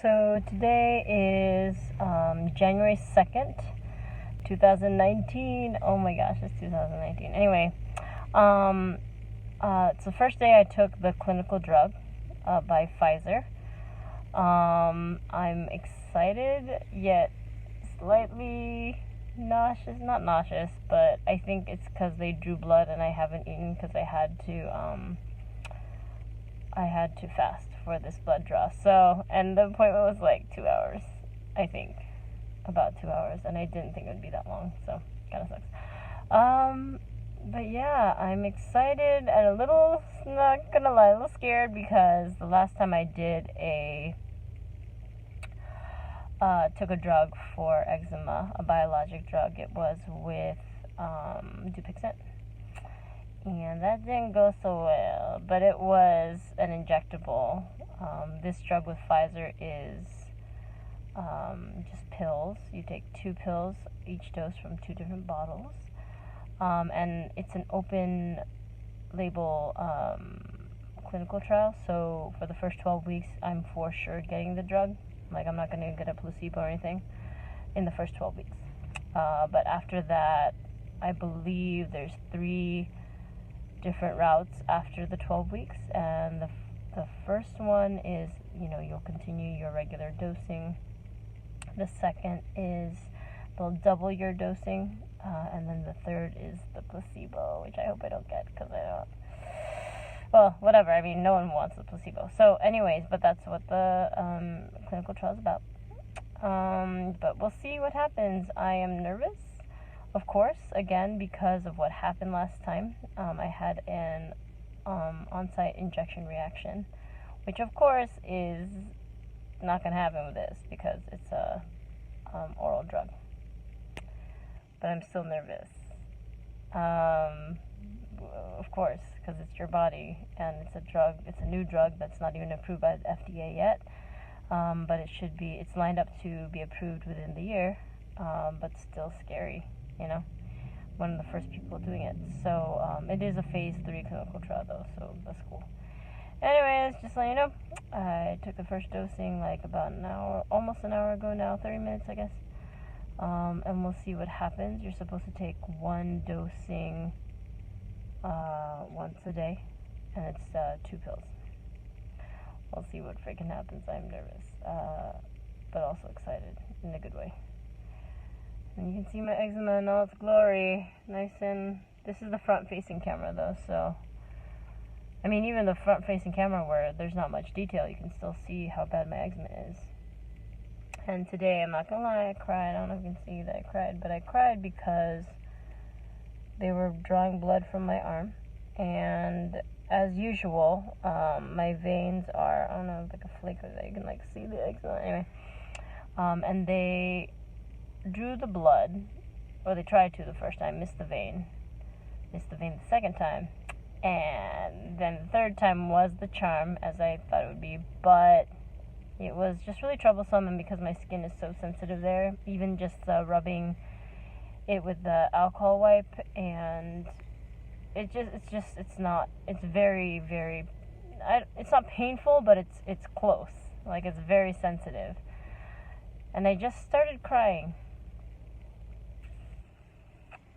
So today is January 2nd, 2019. Oh my gosh, it's 2019. Anyway, it's the first day I took the clinical drug by Pfizer. I'm excited, yet slightly nauseous. Not nauseous, but I think it's because they drew blood and I haven't eaten because I had to fast for this blood draw. So, and the appointment was like 2 hours, I think, about 2 hours, and I didn't think it would be that long, so kind of sucks. But yeah, I'm excited and a little, not gonna lie, a little scared because the last time I did took a drug for eczema, a biologic drug, it was with Dupixent. And that didn't go so well, but it was an injectable. This drug with Pfizer is just pills. You take 2 pills, each dose from 2 different bottles. And it's an open label clinical trial, so for the first 12 weeks, I'm for sure getting the drug. Like, I'm not going to get a placebo or anything in the first 12 weeks. But after that, I believe there's 3 different routes after the 12 weeks, and the first one is, you'll continue your regular dosing. The second is they'll double your dosing, and then the third is the placebo, which I hope I don't get, because I don't, well, whatever, I mean, no one wants the placebo. So anyways, but that's what the clinical trial is about. But we'll see what happens. I am nervous, of course, again, because of what happened last time. I had an on-site injection reaction, which of course is not going to happen with this because it's a oral drug. But I'm still nervous. Of course, because it's your body, and it's a new drug that's not even approved by the FDA yet. But it's lined up to be approved within the year, but still scary. One of the first people doing it. So, it is a phase 3 clinical trial, though, so that's cool. Anyways, just letting you know, I took the first dosing like about almost an hour ago now, 30 minutes, I guess. And we'll see what happens. You're supposed to take 1 dosing once a day, and it's 2 pills. We'll see what freaking happens. I'm nervous, but also excited in a good way. And you can see my eczema in all its glory. This is the front-facing camera, though, so, I mean, even the front-facing camera where there's not much detail, you can still see how bad my eczema is. And today, I'm not gonna lie, I cried. I don't know if you can see that I cried, but I cried because they were drawing blood from my arm, and as usual, my veins are, I don't know, like a flicker that you can, see the eczema, anyway, and they drew the blood, or they tried to the first time, missed the vein the second time, and then the third time was the charm, as I thought it would be, but it was just really troublesome, and because my skin is so sensitive there, even just rubbing it with the alcohol wipe, and it's very, very, it's not painful, but it's close, it's very sensitive, and I just started crying.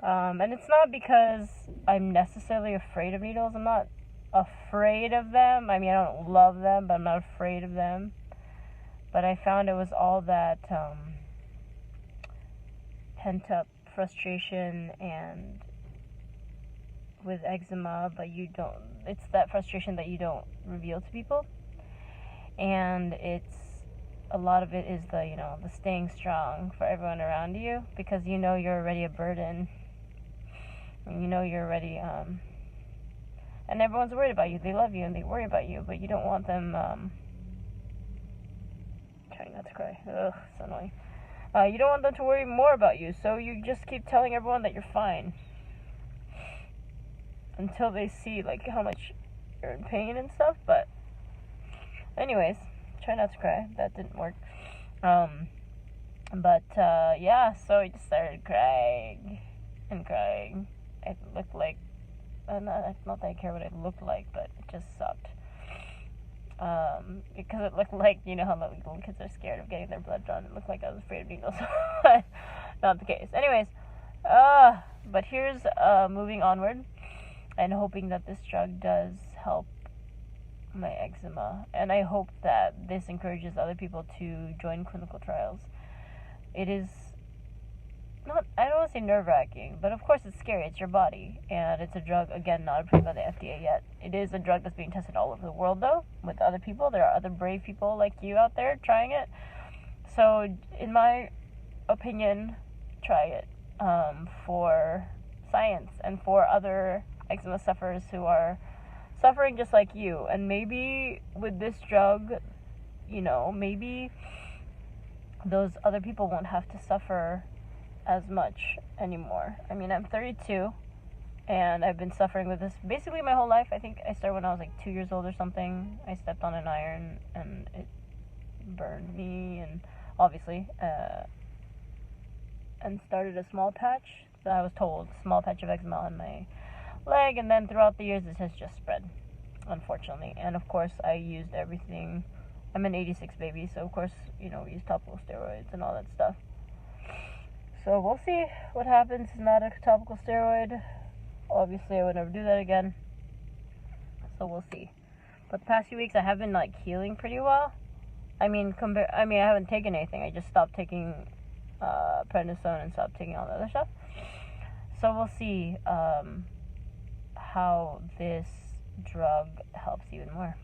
And it's not because I'm necessarily afraid of needles. I'm not afraid of them. I mean, I don't love them, but I'm not afraid of them. But I found it was all that pent-up frustration and with eczema, but it's that frustration that you don't reveal to people. And a lot of it is the staying strong for everyone around you, because you're already a burden. And you're already, and everyone's worried about you. They love you and they worry about you, but you don't want them, trying not to cry. Ugh, so annoying. You don't want them to worry more about you, so you just keep telling everyone that you're fine. Until they see, how much you're in pain and stuff, but anyways, try not to cry. That didn't work. Yeah, so I just started crying and crying. It looked like, not that I care what it looked like, but it just sucked. Because it looked like, you know how little kids are scared of getting their blood drawn. It looked like I was afraid of needles. Not the case. Anyways, but here's moving onward and hoping that this drug does help my eczema. And I hope that this encourages other people to join clinical trials. It is not, I don't want to say nerve-wracking, but of course it's scary. It's your body, and it's a drug, again, not approved by the FDA yet. It is a drug that's being tested all over the world, though, with other people. There are other brave people like you out there trying it. So, in my opinion, try it for science and for other eczema sufferers who are suffering just like you. And maybe with this drug, you know, maybe those other people won't have to suffer as much anymore. I mean, I'm 32, and I've been suffering with this basically my whole life. I think I started when I was like 2 years old or something. I stepped on an iron, and it burned me, and obviously, and started a small patch, that I was told, small patch of eczema on my leg, and then throughout the years it has just spread, unfortunately. And of course, I used everything. I'm an 86 baby, so of course, you know, we use topical steroids and all that stuff. So we'll see what happens. It's not a topical steroid. Obviously, I would never do that again. So we'll see. But the past few weeks, I have been like healing pretty well. I mean, I haven't taken anything. I just stopped taking prednisone and stopped taking all the other stuff. So we'll see how this drug helps even more.